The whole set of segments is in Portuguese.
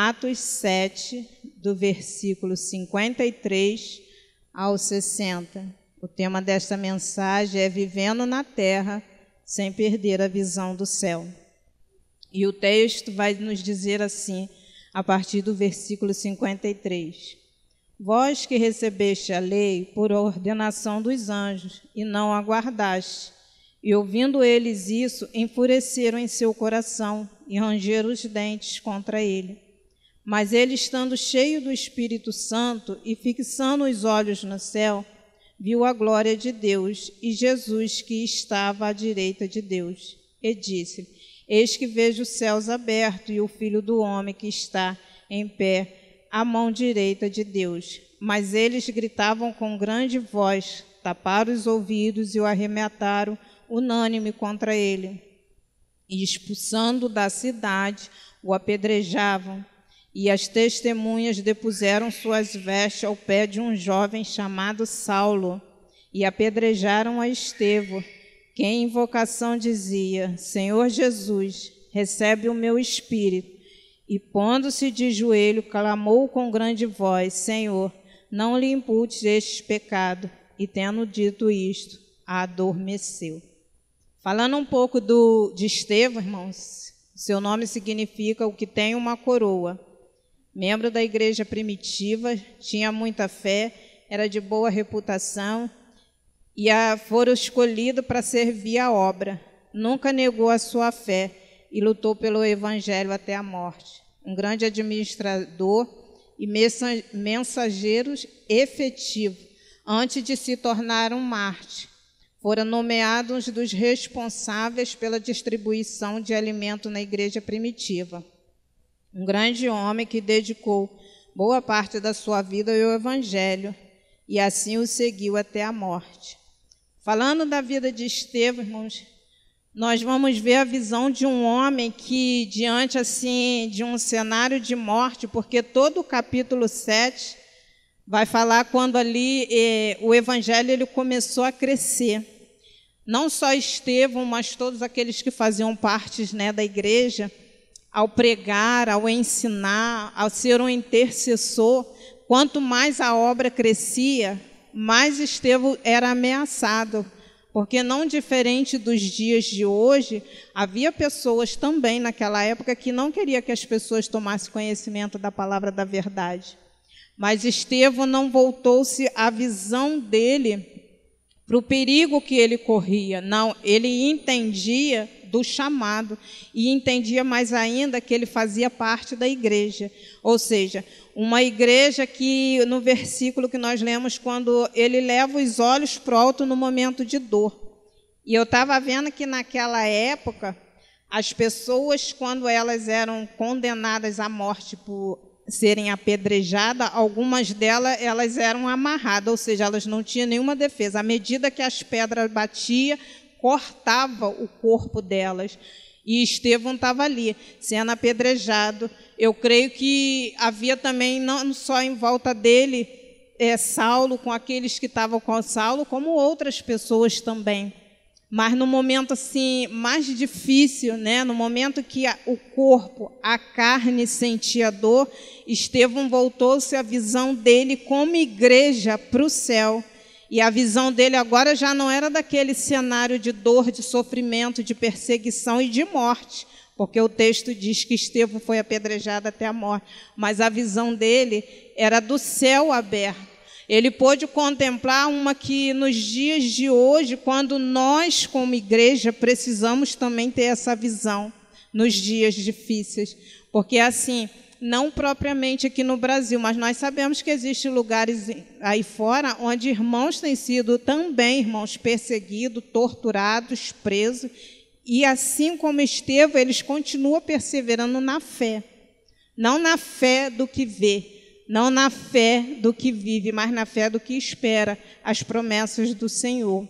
Atos 7, do versículo 53 ao 60. O tema desta mensagem é Vivendo na Terra sem perder a visão do céu. E o texto vai nos dizer assim, a partir do versículo 53. Vós que recebeste a lei por ordenação dos anjos, e não a guardaste, e ouvindo eles isso, enfureceram em seu coração, e rangeram os dentes contra ele. Mas ele, estando cheio do Espírito Santo, e fixando os olhos no céu, viu a glória de Deus, e Jesus que estava à direita de Deus, e disse: Eis que vejo os céus abertos, e o Filho do Homem que está em pé, à mão direita de Deus. Mas eles gritavam com grande voz, taparam os ouvidos e o arremataram unânime contra ele. E expulsando da cidade, o apedrejavam. E as testemunhas depuseram suas vestes ao pé de um jovem chamado Saulo, e apedrejaram a Estevão, que em invocação dizia: Senhor Jesus, recebe o meu espírito. E pondo-se de joelho, clamou com grande voz: Senhor, não lhe imputes este pecado. E tendo dito isto, adormeceu. Falando um pouco de Estevão, irmãos, seu nome significa o que tem uma coroa. Membro da igreja primitiva, tinha muita fé, era de boa reputação e foram escolhidos para servir a obra. Nunca negou a sua fé e lutou pelo evangelho até a morte. Um grande administrador e mensageiro efetivo, antes de se tornar um mártir. Foram nomeados dos responsáveis pela distribuição de alimento na igreja primitiva. Um grande homem que dedicou boa parte da sua vida ao evangelho e assim o seguiu até a morte. Falando da vida de Estevão, irmãos, nós vamos ver a visão de um homem que, diante assim de um cenário de morte, porque todo o capítulo 7 vai falar quando ali o evangelho ele começou a crescer. Não só Estevão, mas todos aqueles que faziam parte, né, da igreja, ao pregar, ao ensinar, ao ser um intercessor, quanto mais a obra crescia, mais Estevão era ameaçado, porque não diferente dos dias de hoje, havia pessoas também naquela época que não queria que as pessoas tomassem conhecimento da palavra da verdade. Mas Estevão não voltou-se a visão dele para o perigo que ele corria. Não, ele entendia do chamado e entendia mais ainda que ele fazia parte da igreja. Ou seja, uma igreja que, no versículo que nós lemos, quando ele leva os olhos para o alto no momento de dor. E eu estava vendo que naquela época, as pessoas, quando elas eram condenadas à morte por serem apedrejadas, algumas delas elas eram amarradas, ou seja, elas não tinham nenhuma defesa. À medida que as pedras batiam, cortava o corpo delas. E Estevão estava ali, sendo apedrejado. Eu creio que havia também, não só em volta dele, Saulo, com aqueles que estavam com Saulo, como outras pessoas também. Mas no momento assim mais difícil, né, no momento que o corpo, a carne sentia dor, Estevão voltou-se a visão dele como igreja para o céu. E a visão dele agora já não era daquele cenário de dor, de sofrimento, de perseguição e de morte, porque o texto diz que Estevão foi apedrejado até a morte, mas a visão dele era do céu aberto. Ele pôde contemplar uma que nos dias de hoje, quando nós como igreja precisamos também ter essa visão nos dias difíceis, porque assim, não propriamente aqui no Brasil, mas nós sabemos que existem lugares aí fora onde irmãos têm sido também, irmãos, perseguidos, torturados, presos, e assim como Estevão, eles continuam perseverando na fé, não na fé do que vê, não na fé do que vive, mas na fé do que espera as promessas do Senhor.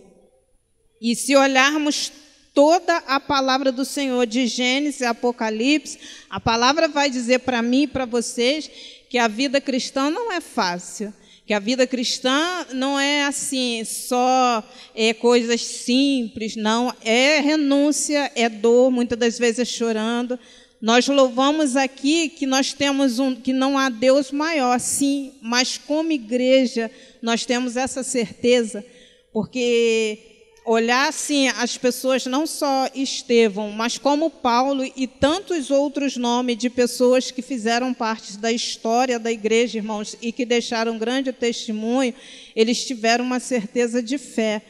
E se olharmos toda a palavra do Senhor, de Gênesis a Apocalipse, a palavra vai dizer para mim e para vocês que a vida cristã não é fácil, que a vida cristã não é assim, só coisas simples, não, é renúncia, é dor, muitas das vezes é chorando, Nós louvamos aqui que nós temos que não há Deus maior, sim, mas como igreja nós temos essa certeza, porque olhar assim as pessoas, não só Estevão, mas como Paulo e tantos outros nomes de pessoas que fizeram parte da história da igreja, irmãos, e que deixaram grande testemunho, eles tiveram uma certeza de fé.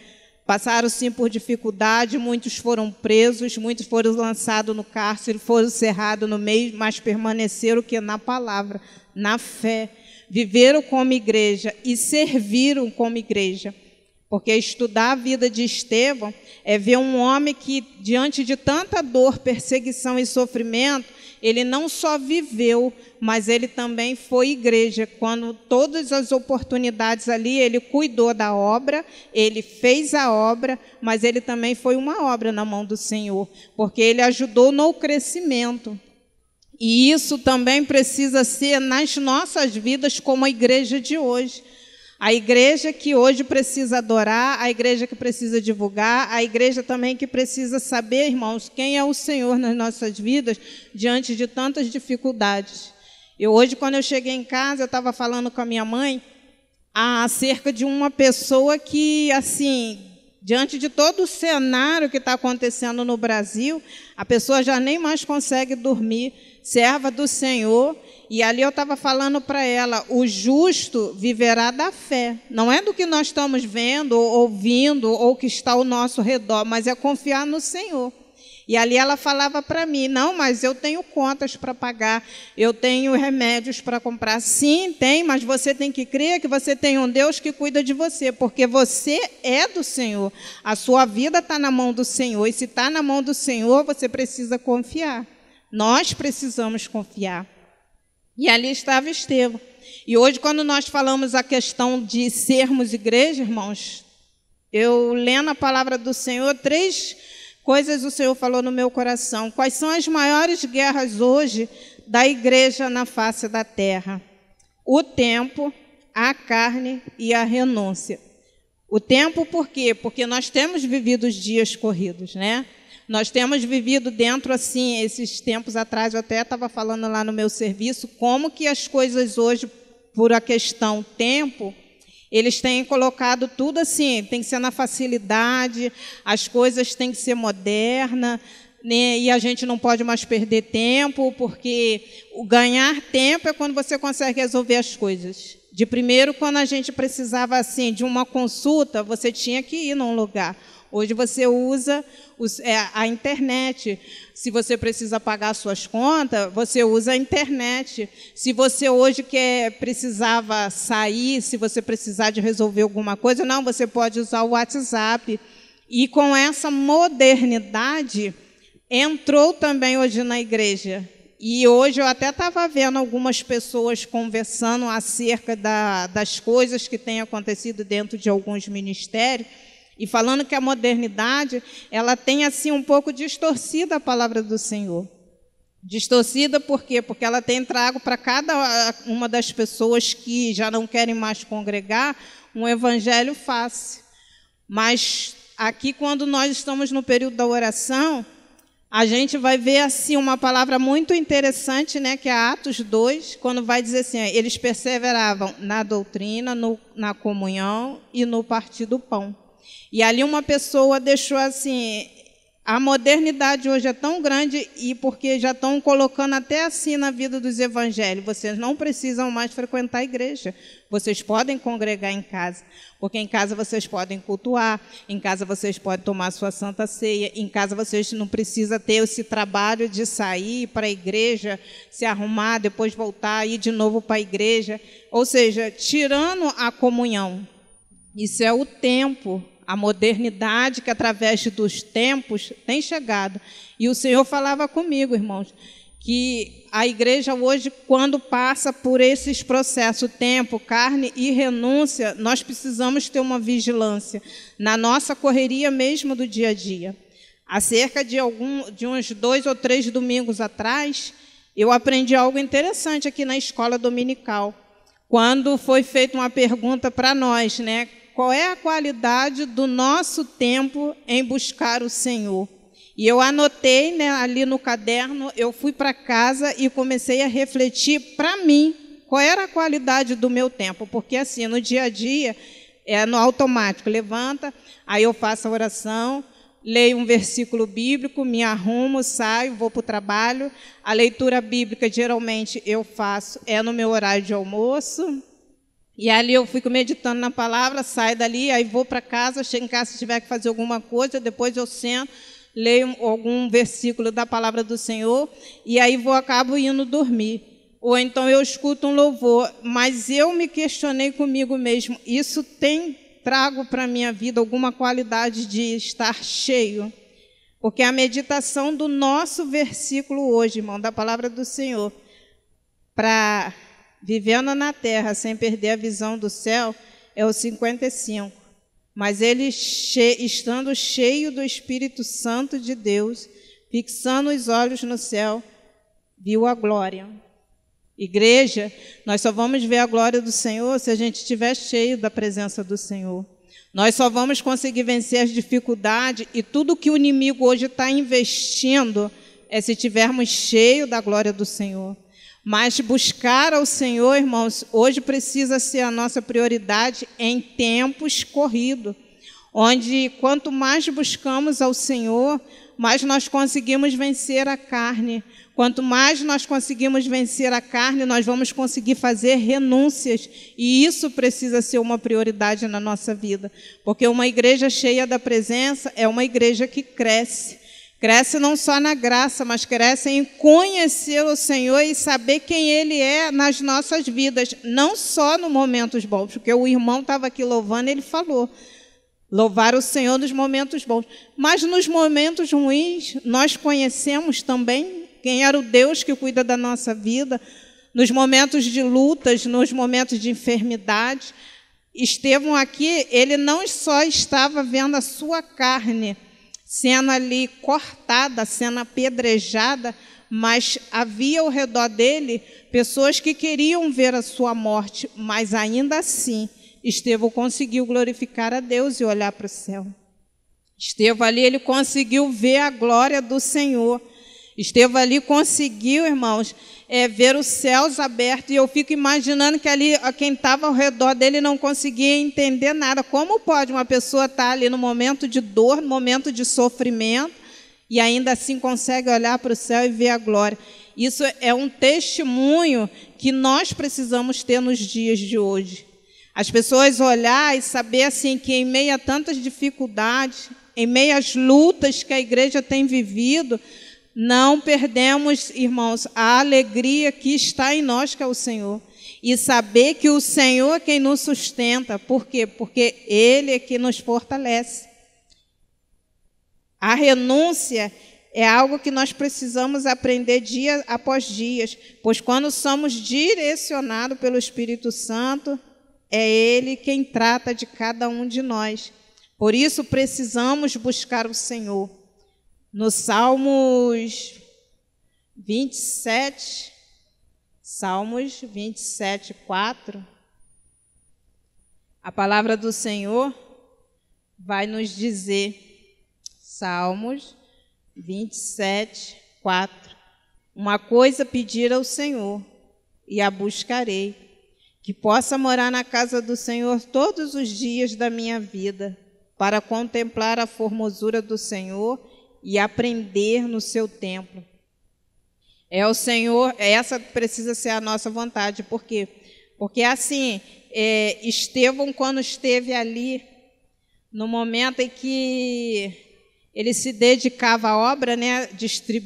Passaram sim por dificuldade, muitos foram presos, muitos foram lançados no cárcere, foram cerrados no meio, mas permaneceram que na palavra, na fé, viveram como igreja e serviram como igreja. Porque estudar a vida de Estevão é ver um homem que, diante de tanta dor, perseguição e sofrimento, ele não só viveu, mas ele também foi igreja. Quando todas as oportunidades ali, ele cuidou da obra, ele fez a obra, mas ele também foi uma obra na mão do Senhor, porque ele ajudou no crescimento. E isso também precisa ser nas nossas vidas como a igreja de hoje. A igreja que hoje precisa adorar, a igreja que precisa divulgar, a igreja também que precisa saber, irmãos, quem é o Senhor nas nossas vidas diante de tantas dificuldades. Hoje, quando eu cheguei em casa, eu estava falando com a minha mãe acerca de uma pessoa que, assim, diante de todo o cenário que está acontecendo no Brasil, a pessoa já nem mais consegue dormir, serva do Senhor. E ali eu estava falando para ela, o justo viverá da fé. Não é do que nós estamos vendo, ou ouvindo, ou que está ao nosso redor, mas é confiar no Senhor. E ali ela falava para mim, não, mas eu tenho contas para pagar, eu tenho remédios para comprar. Sim, tem, mas você tem que crer que você tem um Deus que cuida de você, porque você é do Senhor. A sua vida está na mão do Senhor, e se está na mão do Senhor, você precisa confiar. Nós precisamos confiar. E ali estava Estevão. E hoje, quando nós falamos a questão de sermos igreja, irmãos, eu lendo a palavra do Senhor, 3 coisas o Senhor falou no meu coração. Quais são as maiores guerras hoje da igreja na face da terra? O tempo, a carne e a renúncia. O tempo por quê? Porque nós temos vivido os dias corridos, né? Nós temos vivido dentro, assim, esses tempos atrás, eu até estava falando lá no meu serviço, como que as coisas hoje, por a questão tempo, eles têm colocado tudo assim, tem que ser na facilidade, as coisas têm que ser modernas, né? E a gente não pode mais perder tempo, porque o ganhar tempo é quando você consegue resolver as coisas. De primeiro, quando a gente precisava assim, de uma consulta, você tinha que ir num lugar. Hoje você usa a internet. Se você precisa pagar suas contas, você usa a internet. Se você hoje precisava sair, se você precisar de resolver alguma coisa, não, você pode usar o WhatsApp. E com essa modernidade, entrou também hoje na igreja. E hoje eu até estava vendo algumas pessoas conversando acerca das coisas que têm acontecido dentro de alguns ministérios, e falando que a modernidade, ela tem assim um pouco distorcida a palavra do Senhor. Distorcida por quê? Porque ela tem trago para cada uma das pessoas que já não querem mais congregar um evangelho fácil. Mas aqui, quando nós estamos no período da oração, a gente vai ver assim uma palavra muito interessante, né, que é Atos 2, quando vai dizer assim, eles perseveravam na doutrina, na comunhão e no partir do pão. E ali uma pessoa deixou assim, a modernidade hoje é tão grande, e porque já estão colocando até assim na vida dos evangelhos, vocês não precisam mais frequentar a igreja, vocês podem congregar em casa, porque em casa vocês podem cultuar, em casa vocês podem tomar sua santa ceia, em casa vocês não precisam ter esse trabalho de sair para a igreja, se arrumar, depois voltar, ir de novo para a igreja, ou seja, tirando a comunhão. Isso é o tempo, a modernidade que através dos tempos tem chegado. E o Senhor falava comigo, irmãos, que a igreja hoje, quando passa por esses processos, tempo, carne e renúncia, nós precisamos ter uma vigilância na nossa correria mesmo do dia a dia. Há cerca de uns 2 ou 3 domingos atrás, eu aprendi algo interessante aqui na escola dominical, quando foi feita uma pergunta para nós, né? Qual é a qualidade do nosso tempo em buscar o Senhor? E eu anotei, né, ali no caderno, eu fui para casa e comecei a refletir para mim qual era a qualidade do meu tempo. Porque assim, no dia a dia, é no automático, levanta, aí eu faço a oração, leio um versículo bíblico, me arrumo, saio, vou para o trabalho. A leitura bíblica, geralmente, eu faço, é no meu horário de almoço. E ali eu fico meditando na palavra, saio dali, aí vou para casa, chego em casa, se tiver que fazer alguma coisa, depois eu sento, leio algum versículo da palavra do Senhor, e aí acabo indo dormir. Ou então eu escuto um louvor, mas eu me questionei comigo mesmo, isso trago para a minha vida alguma qualidade de estar cheio? Porque a meditação do nosso versículo hoje, irmão, da palavra do Senhor, para vivendo na terra sem perder a visão do céu, é o 55. Mas ele, estando cheio do Espírito Santo de Deus, fixando os olhos no céu, viu a glória. Igreja, nós só vamos ver a glória do Senhor se a gente estiver cheio da presença do Senhor. Nós só vamos conseguir vencer as dificuldades e tudo que o inimigo hoje está investindo é se estivermos cheios da glória do Senhor. Mas buscar ao Senhor, irmãos, hoje precisa ser a nossa prioridade em tempos corridos, onde quanto mais buscamos ao Senhor, mais nós conseguimos vencer a carne. Quanto mais nós conseguimos vencer a carne, nós vamos conseguir fazer renúncias. E isso precisa ser uma prioridade na nossa vida. Porque uma igreja cheia da presença é uma igreja que cresce. Cresce não só na graça, mas cresce em conhecer o Senhor e saber quem Ele é nas nossas vidas. Não só nos momentos bons, porque o irmão estava aqui louvando, ele falou. Louvar o Senhor nos momentos bons. Mas nos momentos ruins, nós conhecemos também quem era o Deus que cuida da nossa vida. Nos momentos de lutas, nos momentos de enfermidade. Estevão aqui, ele não só estava vendo a sua carne sendo ali cortada, sendo apedrejada, mas havia ao redor dele pessoas que queriam ver a sua morte, mas ainda assim, Estevão conseguiu glorificar a Deus e olhar para o céu. Estevão ali, ele conseguiu ver a glória do Senhor. Estevão ali conseguiu, irmãos, ver os céus abertos. E eu fico imaginando que ali quem estava ao redor dele não conseguia entender nada. Como pode uma pessoa estar ali no momento de dor, no momento de sofrimento, e ainda assim consegue olhar para o céu e ver a glória? Isso é um testemunho que nós precisamos ter nos dias de hoje. As pessoas olhar e saber assim, que em meio a tantas dificuldades, em meio às lutas que a igreja tem vivido, não perdemos, irmãos, a alegria que está em nós, que é o Senhor. E saber que o Senhor é quem nos sustenta. Por quê? Porque Ele é quem nos fortalece. A renúncia é algo que nós precisamos aprender dia após dia, pois quando somos direcionados pelo Espírito Santo, é Ele quem trata de cada um de nós. Por isso precisamos buscar o Senhor. No Salmos 27, 4, a palavra do Senhor vai nos dizer, Salmos 27, 4, uma coisa pedir ao Senhor, e a buscarei, que possa morar na casa do Senhor todos os dias da minha vida, para contemplar a formosura do Senhor e aprender no seu templo. É o Senhor, essa precisa ser a nossa vontade. Por quê? Porque assim, Estevão, quando esteve ali, no momento em que ele se dedicava à obra, né,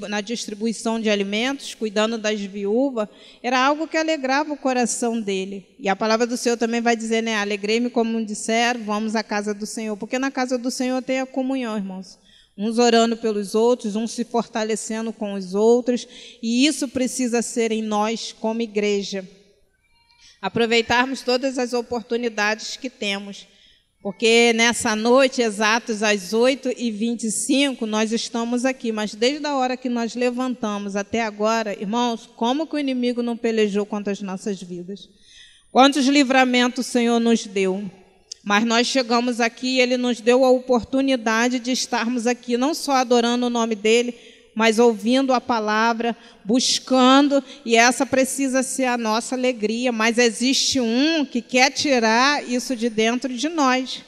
na distribuição de alimentos, cuidando das viúvas, era algo que alegrava o coração dele. E a palavra do Senhor também vai dizer, né, alegrei-me como disseram, vamos à casa do Senhor. Porque na casa do Senhor tem a comunhão, irmãos. Uns orando pelos outros, uns se fortalecendo com os outros, e isso precisa ser em nós como igreja. Aproveitarmos todas as oportunidades que temos, porque nessa noite, exatos às 8h25, nós estamos aqui, mas desde a hora que nós levantamos até agora, irmãos, como que o inimigo não pelejou contra as nossas vidas? Quantos livramentos o Senhor nos deu? Mas nós chegamos aqui e Ele nos deu a oportunidade de estarmos aqui, não só adorando o nome dEle, mas ouvindo a palavra, buscando, e essa precisa ser a nossa alegria. Mas existe um que quer tirar isso de dentro de nós.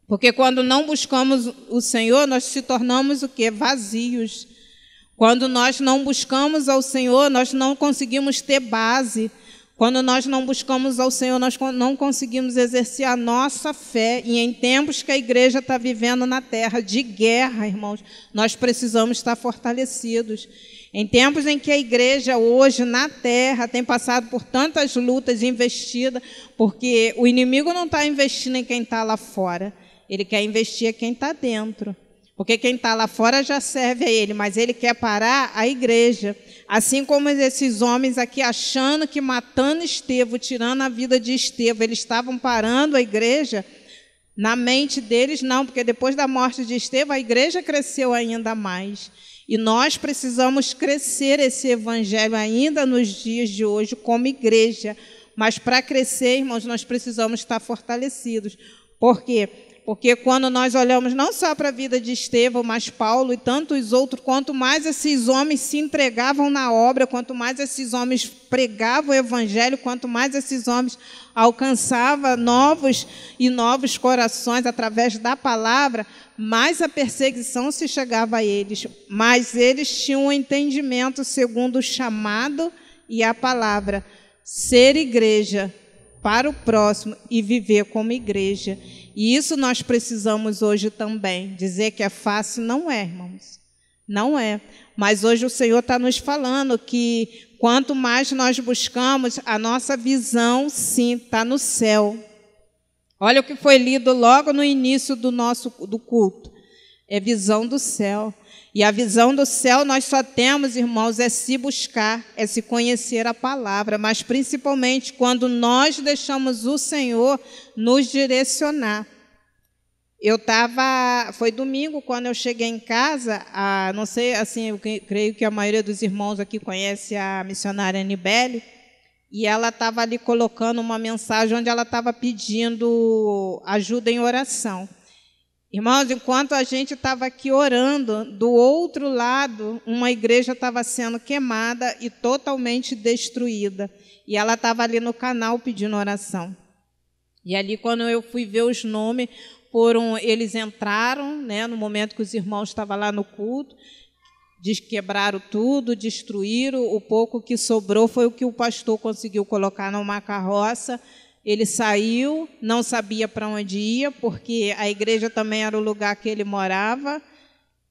Porque quando não buscamos o Senhor, nós se tornamos o quê? Vazios. Quando nós não buscamos ao Senhor, nós não conseguimos ter base. Quando nós não buscamos ao Senhor, nós não conseguimos exercer a nossa fé. E em tempos que a igreja está vivendo na terra de guerra, irmãos, nós precisamos estar fortalecidos. Em tempos em que a igreja hoje na terra tem passado por tantas lutas investidas, porque o inimigo não está investindo em quem está lá fora, ele quer investir em quem está dentro. Porque quem está lá fora já serve a ele, mas ele quer parar a igreja. Assim como esses homens aqui achando que matando Estevão, tirando a vida de Estevão, eles estavam parando a igreja, na mente deles não, porque depois da morte de Estevão, a igreja cresceu ainda mais. E nós precisamos crescer esse evangelho ainda nos dias de hoje como igreja. Mas para crescer, irmãos, nós precisamos estar fortalecidos. Por quê? Porque quando nós olhamos não só para a vida de Estevão, mas Paulo e tantos outros, quanto mais esses homens se entregavam na obra, quanto mais esses homens pregavam o evangelho, quanto mais esses homens alcançavam novos e novos corações através da palavra, mais a perseguição se chegava a eles. Mas eles tinham um entendimento segundo o chamado e a palavra. Ser igreja para o próximo e viver como igreja. E isso nós precisamos hoje também. Dizer que é fácil não é, irmãos. Não é. Mas hoje o Senhor está nos falando que quanto mais nós buscamos, a nossa visão, sim, está no céu. Olha o que foi lido logo no início do culto. É visão do céu. E a visão do céu nós só temos, irmãos, é se buscar, é se conhecer a palavra, mas principalmente quando nós deixamos o Senhor nos direcionar. Foi domingo quando eu cheguei em casa, não sei, assim, eu creio que a maioria dos irmãos aqui conhece a missionária Anibele, e ela estava ali colocando uma mensagem onde ela estava pedindo ajuda em oração. Irmãos, enquanto a gente estava aqui orando, do outro lado, uma igreja estava sendo queimada e totalmente destruída. E ela estava ali no canal pedindo oração. E ali, quando eu fui ver os nomes, eles entraram, né, no momento que os irmãos estavam lá no culto, quebraram tudo, destruíram. O pouco que sobrou foi o que o pastor conseguiu colocar numa carroça. Ele saiu, não sabia para onde ia, porque a igreja também era o lugar que ele morava.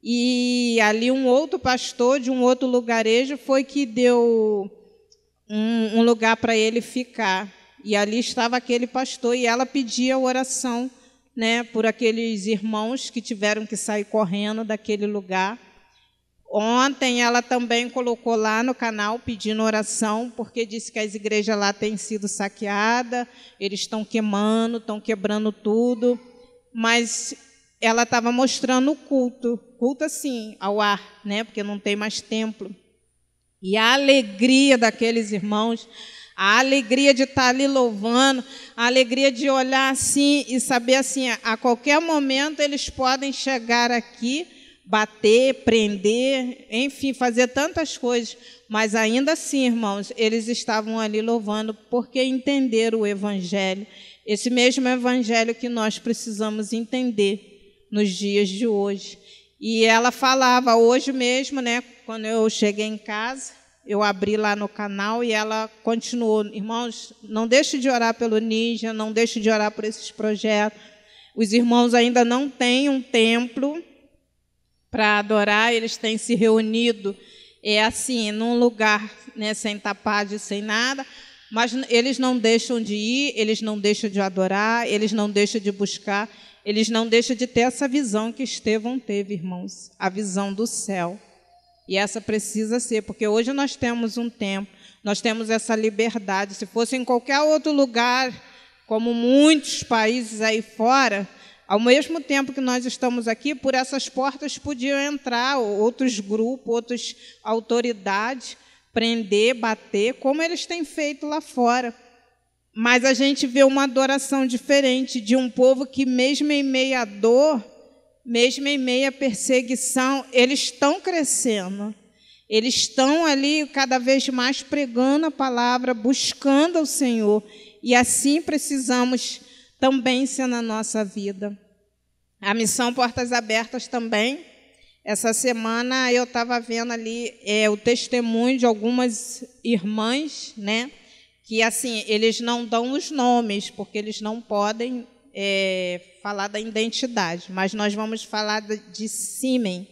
E ali um outro pastor de um outro lugarejo foi que deu um lugar para ele ficar. E ali estava aquele pastor e ela pedia oração, né, por aqueles irmãos que tiveram que sair correndo daquele lugar. Ontem ela também colocou lá no canal pedindo oração, porque disse que as igrejas lá têm sido saqueadas, eles estão queimando, estão quebrando tudo, mas ela estava mostrando o culto assim, ao ar, né, porque não tem mais templo. E a alegria daqueles irmãos, a alegria de estar ali louvando, a alegria de olhar assim e saber assim, a qualquer momento eles podem chegar aqui, bater, prender, enfim, fazer tantas coisas, mas ainda assim, irmãos, eles estavam ali louvando porque entenderam o evangelho, esse mesmo evangelho que nós precisamos entender nos dias de hoje. E ela falava hoje mesmo, né, quando eu cheguei em casa, eu abri lá no canal e ela continuou, irmãos, não deixe de orar pelo Níger, não deixe de orar por esses projetos. Os irmãos ainda não têm um templo para adorar, eles têm se reunido, assim, num lugar, né, sem tapade, sem nada, mas eles não deixam de ir, eles não deixam de adorar, eles não deixam de buscar, eles não deixam de ter essa visão que Estevão teve, irmãos, a visão do céu. E essa precisa ser, porque hoje nós temos um tempo, nós temos essa liberdade. Se fosse em qualquer outro lugar, como muitos países aí fora, ao mesmo tempo que nós estamos aqui, por essas portas podiam entrar outros grupos, outras autoridades, prender, bater, como eles têm feito lá fora. mas a gente vê uma adoração diferente de um povo que, mesmo em meio à dor, mesmo em meio à perseguição, eles estão crescendo. Eles estão ali cada vez mais pregando a palavra, buscando o Senhor. E assim precisamos também ser na nossa vida. A missão Portas Abertas também. Essa semana eu estava vendo ali o testemunho de algumas irmãs, né? Que assim, eles não dão os nomes, porque eles não podem falar da identidade. Mas nós vamos falar de Simen.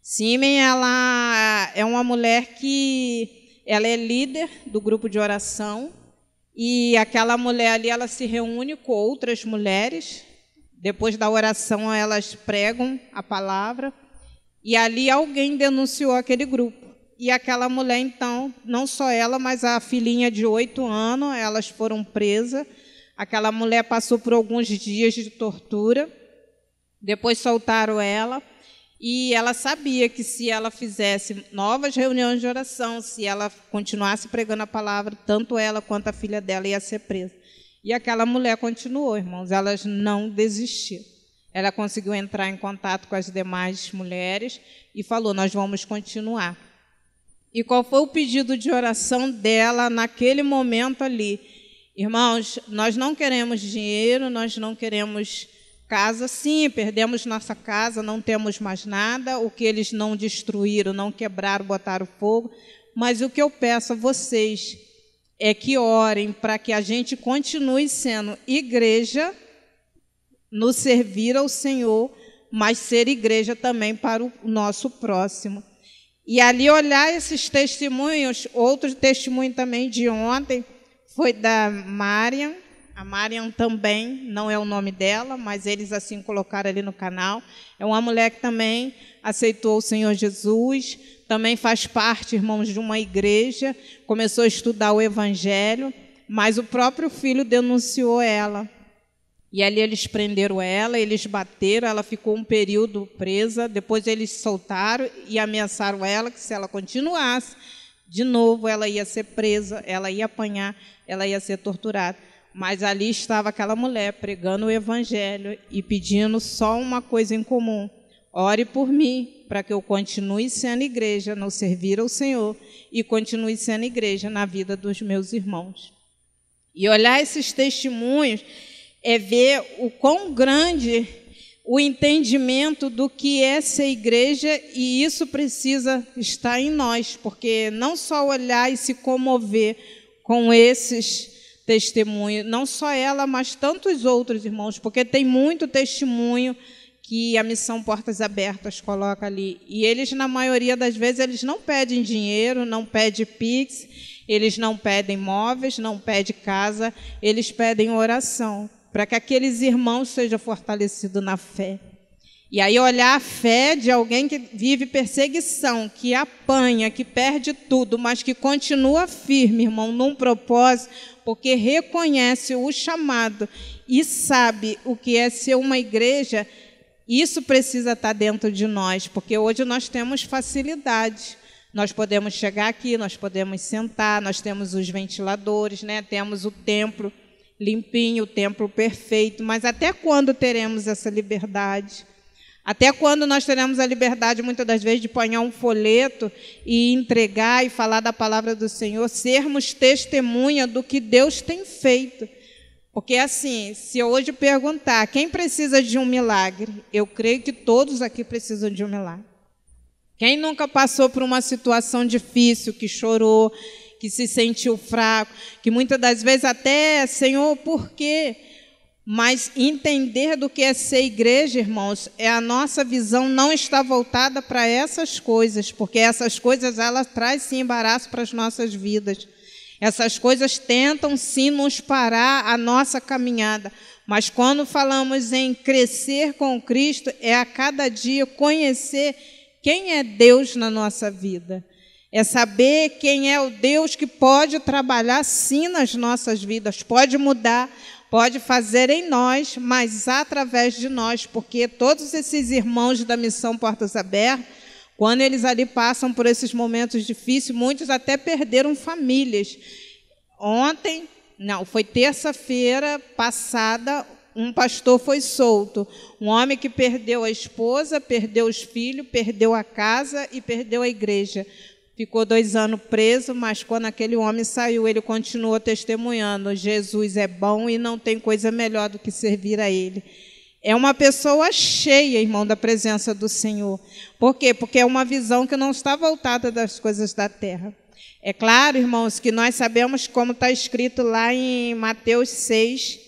Simen, ela é uma mulher que ela é líder do grupo de oração, e aquela mulher ali, ela se reúne com outras mulheres. Depois da oração, elas pregam a palavra, e ali alguém denunciou aquele grupo. E aquela mulher, então, não só ela, mas a filhinha de 8 anos, elas foram presas. Aquela mulher passou por alguns dias de tortura, depois soltaram ela. E ela sabia que se ela fizesse novas reuniões de oração, se ela continuasse pregando a palavra, tanto ela quanto a filha dela ia ser presa. E aquela mulher continuou, irmãos, elas não desistiram. Ela conseguiu entrar em contato com as demais mulheres e falou, nós vamos continuar. E qual foi o pedido de oração dela naquele momento ali? Irmãos, nós não queremos dinheiro, nós não queremos casa, sim, perdemos nossa casa, não temos mais nada, o que eles não destruíram, não quebraram, botaram fogo, mas o que eu peço a vocês é que orem para que a gente continue sendo igreja, no servir ao Senhor, mas ser igreja também para o nosso próximo. E ali olhar esses testemunhos, outro testemunho também de ontem, foi da Mariam. A Mariam também, não é o nome dela, mas eles assim colocaram ali no canal. É uma mulher que também aceitou o Senhor Jesus, também faz parte, irmãos, de uma igreja, começou a estudar o Evangelho, mas o próprio filho denunciou ela. E ali eles prenderam ela, eles bateram, ela ficou um período presa, depois eles soltaram e ameaçaram ela que se ela continuasse, de novo ela ia ser presa, ela ia apanhar, ela ia ser torturada. Mas ali estava aquela mulher pregando o Evangelho e pedindo só uma coisa em comum. Ore por mim, para que eu continue sendo igreja, no servir ao Senhor, e continue sendo igreja na vida dos meus irmãos. E olhar esses testemunhos é ver o quão grande o entendimento do que é ser igreja, e isso precisa estar em nós, porque não só olhar e se comover com esses testemunho, não só ela, mas tantos outros irmãos, porque tem muito testemunho que a missão Portas Abertas coloca ali. E eles, na maioria das vezes, eles não pedem dinheiro, não pedem Pix, eles não pedem móveis, não pedem casa, eles pedem oração, para que aqueles irmãos sejam fortalecidos na fé. E aí olhar a fé de alguém que vive perseguição, que apanha, que perde tudo, mas que continua firme, irmão, num propósito, porque reconhece o chamado e sabe o que é ser uma igreja. Isso precisa estar dentro de nós, porque hoje nós temos facilidade. Nós podemos chegar aqui, nós podemos sentar, nós temos os ventiladores, né? Temos o templo limpinho, o templo perfeito, mas até quando teremos essa liberdade? Até quando nós teremos a liberdade, muitas das vezes, de apanhar um folheto e entregar e falar da palavra do Senhor, sermos testemunha do que Deus tem feito? Porque, assim, se eu hoje perguntar quem precisa de um milagre, eu creio que todos aqui precisam de um milagre. Quem nunca passou por uma situação difícil, que chorou, que se sentiu fraco, que muitas das vezes até, Senhor, por quê? Mas entender do que é ser igreja, irmãos, a nossa visão não está voltada para essas coisas, porque essas coisas, elas trazem sim embaraço para as nossas vidas. Essas coisas tentam sim nos parar a nossa caminhada, mas quando falamos em crescer com Cristo, é a cada dia conhecer quem é Deus na nossa vida. É saber quem é o Deus que pode trabalhar sim nas nossas vidas, pode mudar, pode fazer em nós, mas através de nós, porque todos esses irmãos da missão Portas Abertas, quando eles ali passam por esses momentos difíceis, muitos até perderam famílias. Ontem, Não, foi terça-feira passada, um pastor foi solto. Um homem que perdeu a esposa, perdeu os filhos, perdeu a casa e perdeu a igreja. Ficou 2 anos preso, mas quando aquele homem saiu, ele continuou testemunhando: Jesus é bom e não tem coisa melhor do que servir a Ele. É uma pessoa cheia, irmão, da presença do Senhor. Por quê? Porque é uma visão que não está voltada das coisas da terra. É claro, irmãos, que nós sabemos como está escrito lá em Mateus 6,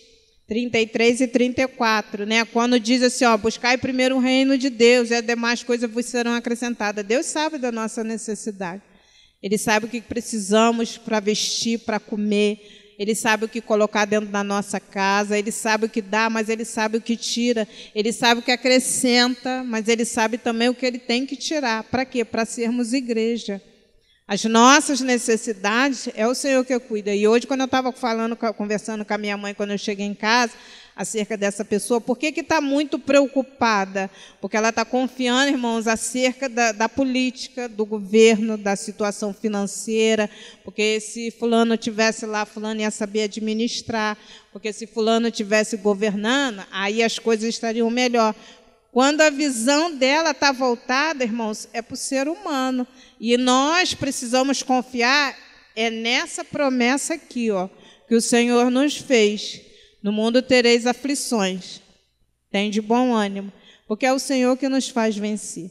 33 e 34, né? Quando diz assim, ó, buscai primeiro o reino de Deus e as demais coisas vos serão acrescentadas. Deus sabe da nossa necessidade. Ele sabe o que precisamos para vestir, para comer. Ele sabe o que colocar dentro da nossa casa. Ele sabe o que dá, mas Ele sabe o que tira. Ele sabe o que acrescenta, mas Ele sabe também o que Ele tem que tirar. Para quê? Para sermos igreja. As nossas necessidades é o Senhor que cuida. E hoje, quando eu estava conversando com a minha mãe, quando eu cheguei em casa, acerca dessa pessoa, por que está muito preocupada? Porque ela está confiando, irmãos, acerca da política, do governo, da situação financeira, porque se fulano estivesse lá, fulano ia saber administrar, porque se fulano estivesse governando, aí as coisas estariam melhor. Quando a visão dela está voltada, irmãos, é para o ser humano. E nós precisamos confiar nessa promessa aqui, ó, que o Senhor nos fez. No mundo tereis aflições. Tem de bom ânimo, porque é o Senhor que nos faz vencer.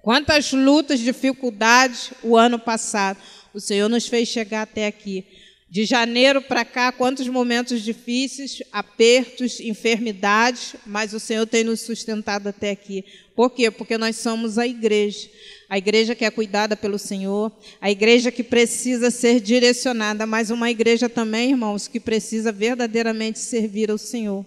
Quantas lutas, dificuldades o ano passado, o Senhor nos fez chegar até aqui. De janeiro para cá, quantos momentos difíceis, apertos, enfermidades, mas o Senhor tem nos sustentado até aqui. Por quê? Porque nós somos a igreja que é cuidada pelo Senhor, a igreja que precisa ser direcionada, mas uma igreja também, irmãos, que precisa verdadeiramente servir ao Senhor.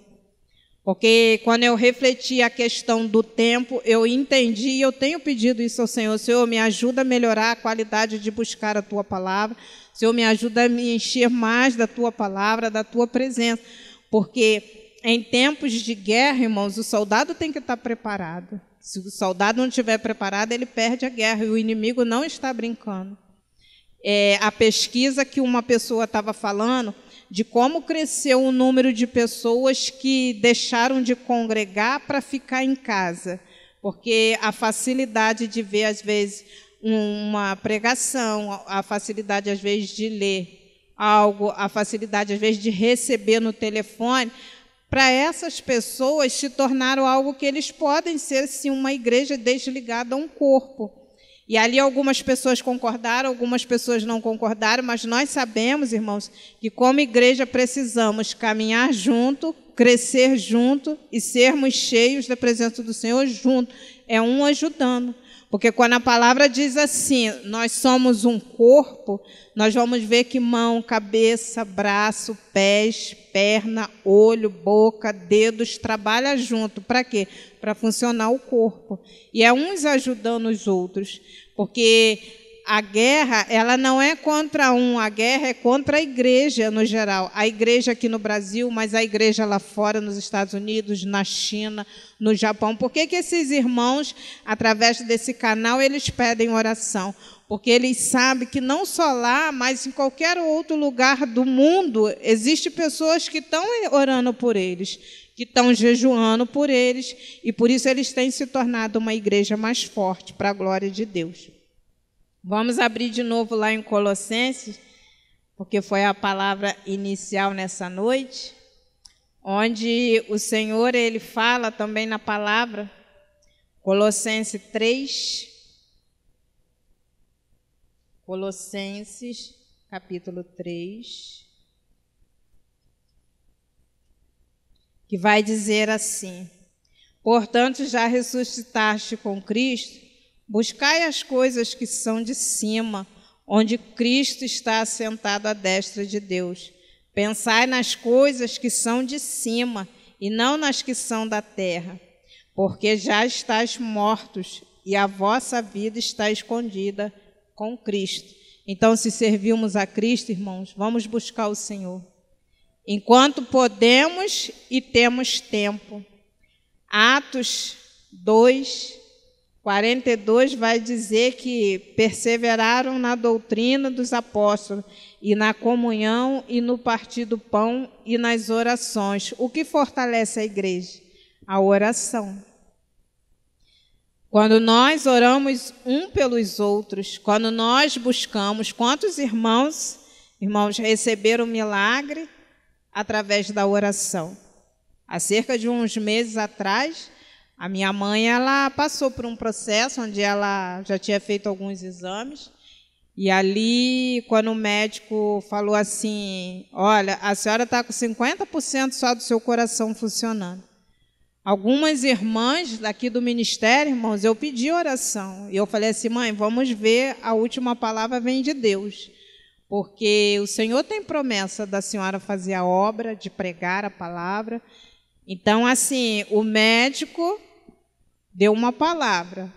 Porque quando eu refleti a questão do tempo, eu entendi e eu tenho pedido isso ao Senhor. Senhor, me ajuda a melhorar a qualidade de buscar a Tua palavra. Senhor, me ajuda a me encher mais da Tua palavra, da Tua presença. Porque em tempos de guerra, irmãos, o soldado tem que estar preparado. Se o soldado não estiver preparado, ele perde a guerra e o inimigo não está brincando. A pesquisa que uma pessoa estava falando de como cresceu o número de pessoas que deixaram de congregar para ficar em casa, porque a facilidade de ver, às vezes, uma pregação, a facilidade, às vezes, de ler algo, a facilidade, às vezes, de receber no telefone, para essas pessoas se tornaram algo que eles podem ser, sim, uma igreja desligada a um corpo. E ali algumas pessoas concordaram, algumas pessoas não concordaram, mas nós sabemos, irmãos, que como igreja precisamos caminhar junto, crescer junto e sermos cheios da presença do Senhor junto. É um ajudando. Porque quando a palavra diz assim, nós somos um corpo, nós vamos ver que mão, cabeça, braço, pés, perna, olho, boca, dedos, trabalha junto. Para quê? Para funcionar o corpo. E é uns ajudando os outros. Porque a guerra, ela não é contra um, a guerra é contra a igreja no geral. A igreja aqui no Brasil, mas a igreja lá fora, nos Estados Unidos, na China, no Japão. Por que esses irmãos, através desse canal, eles pedem oração? Porque eles sabem que não só lá, mas em qualquer outro lugar do mundo, existem pessoas que estão orando por eles, que estão jejuando por eles, e por isso eles têm se tornado uma igreja mais forte, para a glória de Deus. Vamos abrir de novo lá em Colossenses, porque foi a palavra inicial nessa noite, onde o Senhor, Ele fala também na palavra, Colossenses 3, Colossenses, capítulo 3, que vai dizer assim: portanto, já ressuscitaste com Cristo, buscai as coisas que são de cima, onde Cristo está assentado à destra de Deus. Pensai nas coisas que são de cima, e não nas que são da terra, porque já estáis mortos, e a vossa vida está escondida com Cristo. Então, se servimos a Cristo, irmãos, vamos buscar o Senhor. Enquanto podemos e temos tempo. Atos 2, 42 vai dizer que perseveraram na doutrina dos apóstolos e na comunhão, e no partir do pão, e nas orações. O que fortalece a igreja? A oração. Quando nós oramos um pelos outros, quando nós buscamos, quantos irmãos receberam milagre através da oração? Há cerca de uns meses atrás, a minha mãe ela passou por um processo onde ela já tinha feito alguns exames, e ali, quando o médico falou assim, olha, a senhora está com 50% só do seu coração funcionando. Algumas irmãs daqui do ministério, irmãos, eu pedi oração. E eu falei assim, mãe, vamos ver, a última palavra vem de Deus. Porque o Senhor tem promessa da senhora fazer a obra, de pregar a palavra. Então, assim, o médico deu uma palavra,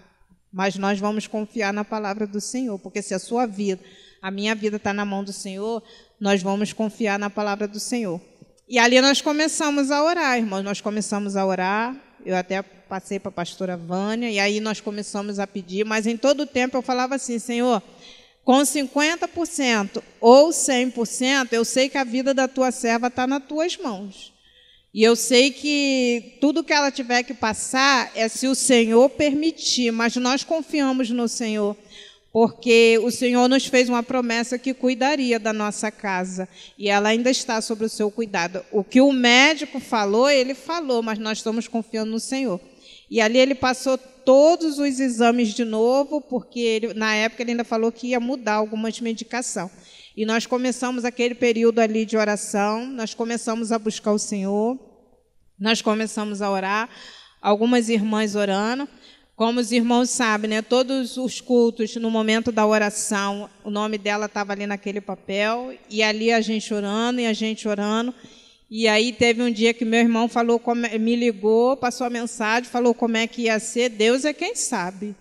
mas nós vamos confiar na palavra do Senhor. Porque se a sua vida, a minha vida está na mão do Senhor, nós vamos confiar na palavra do Senhor. E ali nós começamos a orar, irmãos, nós começamos a orar, eu até passei para a pastora Vânia, e aí nós começamos a pedir, mas em todo o tempo eu falava assim, Senhor, com 50% ou 100%, eu sei que a vida da tua serva está nas tuas mãos. E eu sei que tudo que ela tiver que passar é se o Senhor permitir, mas nós confiamos no Senhor, porque o Senhor nos fez uma promessa que cuidaria da nossa casa, e ela ainda está sob o seu cuidado. O que o médico falou, ele falou, mas nós estamos confiando no Senhor. E ali ele passou todos os exames de novo, porque ele, na época ele ainda falou que ia mudar algumas medicações. E nós começamos aquele período ali de oração, nós começamos a buscar o Senhor, nós começamos a orar, algumas irmãs orando. Como os irmãos sabem, né, todos os cultos, no momento da oração, o nome dela estava ali naquele papel, e ali a gente orando, e a gente orando. E aí teve um dia que meu irmão falou, me ligou, passou a mensagem, falou como é que ia ser. Deus é quem sabe.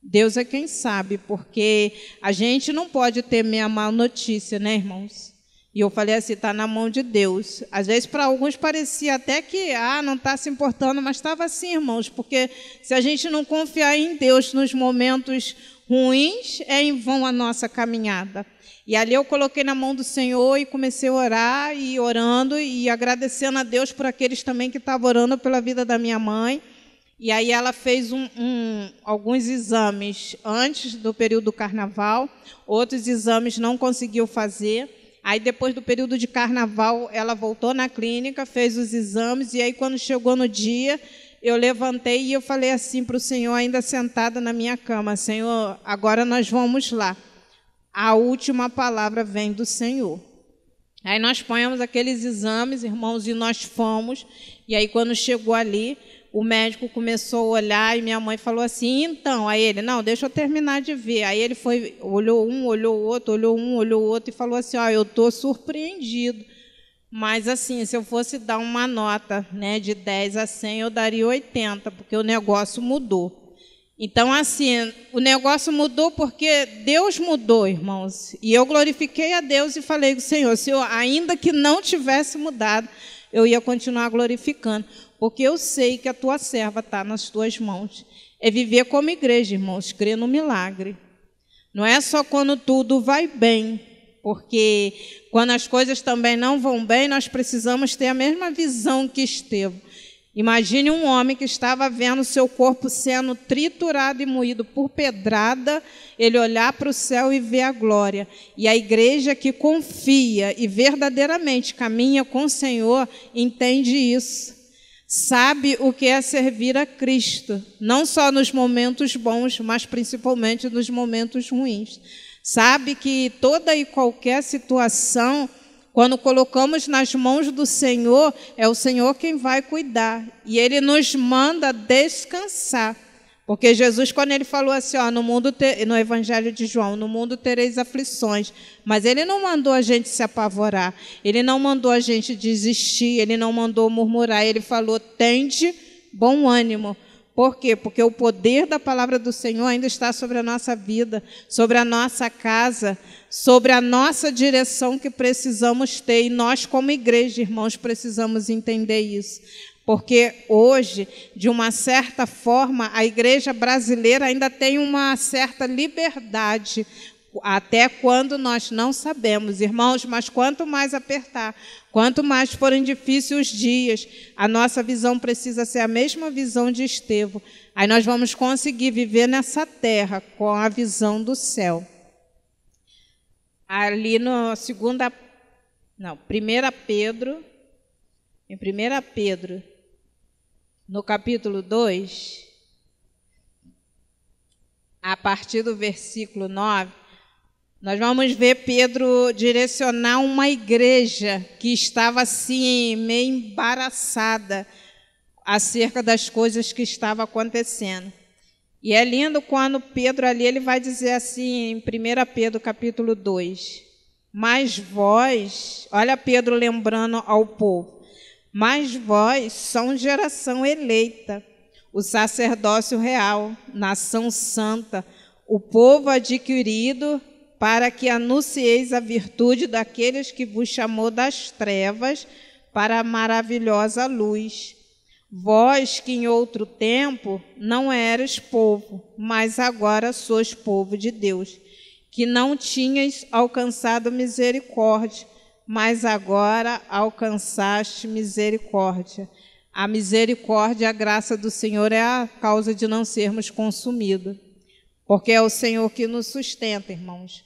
Deus é quem sabe, porque a gente não pode temer a má notícia, né, irmãos? E eu falei assim, está na mão de Deus. Às vezes, para alguns, parecia até que não está se importando, mas estava assim, irmãos, porque se a gente não confiar em Deus nos momentos ruins, é em vão a nossa caminhada. E ali eu coloquei na mão do Senhor e comecei a orar, e orando, e agradecendo a Deus por aqueles também que estavam orando pela vida da minha mãe. E aí ela fez alguns exames antes do período do carnaval, outros exames não conseguiu fazer. Aí, depois do período de carnaval, ela voltou na clínica, fez os exames, e aí, quando chegou no dia, eu levantei e eu falei assim para o Senhor, ainda sentada na minha cama, Senhor, agora nós vamos lá. A última palavra vem do Senhor. Aí nós ponhamos aqueles exames, irmãos, e nós fomos, e aí, quando chegou ali, o médico começou a olhar e minha mãe falou assim, então, aí ele, não, deixa eu terminar de ver. Aí ele foi, olhou um, olhou o outro, olhou um, olhou o outro e falou assim, eu estou surpreendido, mas assim, se eu fosse dar uma nota, né, de 10 a 100, eu daria 80, porque o negócio mudou. Então, assim, o negócio mudou porque Deus mudou, irmãos. E eu glorifiquei a Deus e falei, Senhor, se eu ainda que não tivesse mudado, eu ia continuar glorificando, porque eu sei que a tua serva está nas tuas mãos. É viver como igreja, irmãos, crer no milagre. Não é só quando tudo vai bem, porque quando as coisas também não vão bem, nós precisamos ter a mesma visão que Estevão. Imagine um homem que estava vendo seu corpo sendo triturado e moído por pedrada, ele olhar para o céu e ver a glória. E a igreja que confia e verdadeiramente caminha com o Senhor, entende isso. Sabe o que é servir a Cristo, não só nos momentos bons, mas principalmente nos momentos ruins. Sabe que toda e qualquer situação, quando colocamos nas mãos do Senhor, é o Senhor quem vai cuidar. E Ele nos manda descansar. Porque Jesus, quando Ele falou assim, no Evangelho de João, no mundo tereis aflições, mas Ele não mandou a gente se apavorar, Ele não mandou a gente desistir, Ele não mandou murmurar, Ele falou, tende bom ânimo. Por quê? Porque o poder da palavra do Senhor ainda está sobre a nossa vida, sobre a nossa casa, sobre a nossa direção que precisamos ter. E nós, como igreja, irmãos, precisamos entender isso. Porque hoje, de uma certa forma, a igreja brasileira ainda tem uma certa liberdade até quando nós não sabemos, irmãos, mas quanto mais apertar, quanto mais forem difíceis os dias, a nossa visão precisa ser a mesma visão de Estevão. Aí nós vamos conseguir viver nessa terra com a visão do céu. Ali no 1 Pedro, em 1 Pedro, no capítulo 2, a partir do versículo 9, nós vamos ver Pedro direcionar uma igreja que estava assim, meio embaraçada acerca das coisas que estavam acontecendo. E é lindo quando Pedro ali, ele vai dizer assim, em 1 Pedro capítulo 2, mas vós, olha Pedro lembrando ao povo, mas vós são geração eleita, o sacerdócio real, nação santa, o povo adquirido, para que anuncieis a virtude daqueles que vos chamou das trevas para a maravilhosa luz. Vós que em outro tempo não eras povo, mas agora sois povo de Deus, que não tinhais alcançado misericórdia, mas agora alcançaste misericórdia. A misericórdia e a graça do Senhor é a causa de não sermos consumidos, porque é o Senhor que nos sustenta, irmãos.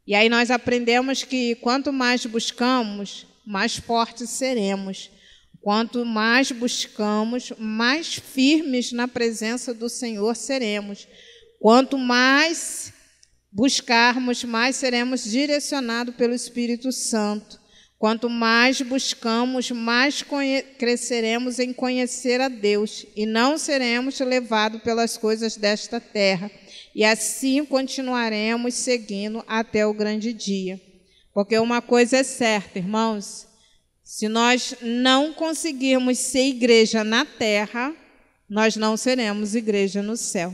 E aí nós aprendemos que quanto mais buscamos, mais fortes seremos. Quanto mais buscamos, mais firmes na presença do Senhor seremos. Quanto mais buscarmos, mais seremos direcionados pelo Espírito Santo. Quanto mais buscamos, mais cresceremos em conhecer a Deus e não seremos levados pelas coisas desta terra. E assim continuaremos seguindo até o grande dia. Porque uma coisa é certa, irmãos, se nós não conseguirmos ser igreja na terra, nós não seremos igreja no céu.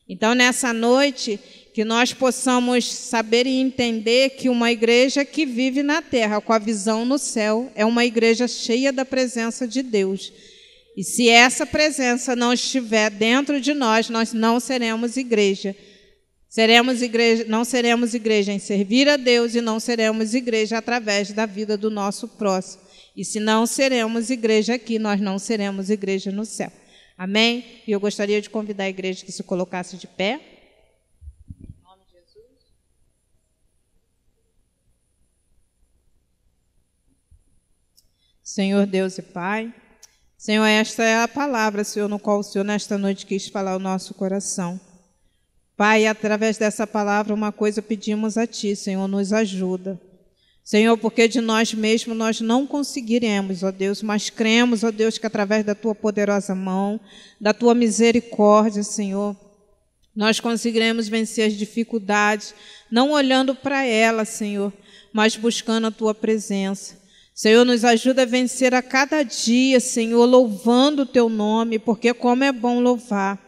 Então, nessa noite, que nós possamos saber e entender que uma igreja que vive na terra com a visão no céu é uma igreja cheia da presença de Deus. E se essa presença não estiver dentro de nós, nós não seremos igreja. Não seremos igreja em servir a Deus e não seremos igreja através da vida do nosso próximo. E se não seremos igreja aqui, nós não seremos igreja no céu. Amém? E eu gostaria de convidar a igreja que se colocasse de pé. Em nome de Jesus. Senhor Deus e Pai, Senhor, esta é a palavra, Senhor, no qual o Senhor nesta noite quis falar ao nosso coração. Pai, através dessa palavra, uma coisa pedimos a Ti, Senhor, nos ajuda. Senhor, porque de nós mesmos nós não conseguiremos, ó Deus, mas cremos, ó Deus, que através da Tua poderosa mão, da Tua misericórdia, Senhor, nós conseguiremos vencer as dificuldades, não olhando para elas, Senhor, mas buscando a Tua presença. Senhor, nos ajuda a vencer a cada dia, Senhor, louvando o Teu nome, porque como é bom louvar.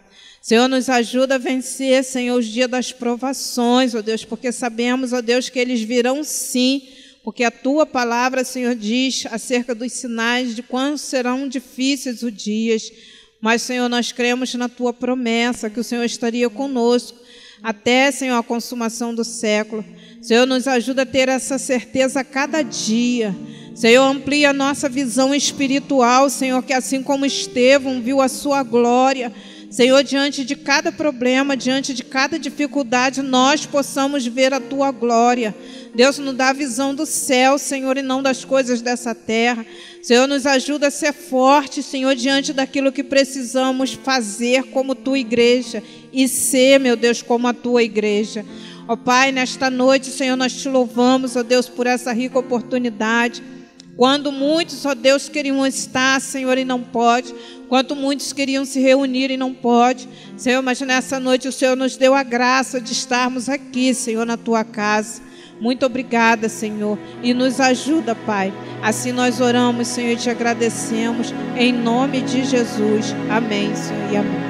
Senhor, nos ajuda a vencer, Senhor, os dias das provações, ó Deus, porque sabemos, ó Deus, que eles virão sim, porque a Tua palavra, Senhor, diz acerca dos sinais de quando serão difíceis os dias. Mas, Senhor, nós cremos na Tua promessa, que o Senhor estaria conosco até, Senhor, a consumação do século. Senhor, nos ajuda a ter essa certeza a cada dia. Senhor, amplia a nossa visão espiritual, Senhor, que assim como Estevão viu a Sua glória, Senhor, diante de cada problema, diante de cada dificuldade, nós possamos ver a Tua glória. Deus, nos dá a visão do céu, Senhor, e não das coisas dessa terra. Senhor, nos ajuda a ser forte, Senhor, diante daquilo que precisamos fazer como Tua igreja e ser, meu Deus, como a Tua igreja. Ó Pai, nesta noite, Senhor, nós Te louvamos, ó Deus, por essa rica oportunidade. Quando muitos, ó Deus, queriam estar, Senhor, e não pode. Quanto muitos queriam se reunir e não pode. Senhor, mas nessa noite o Senhor nos deu a graça de estarmos aqui, Senhor, na Tua casa. Muito obrigada, Senhor. E nos ajuda, Pai. Assim nós oramos, Senhor, e Te agradecemos. Em nome de Jesus. Amém, Senhor, e amém.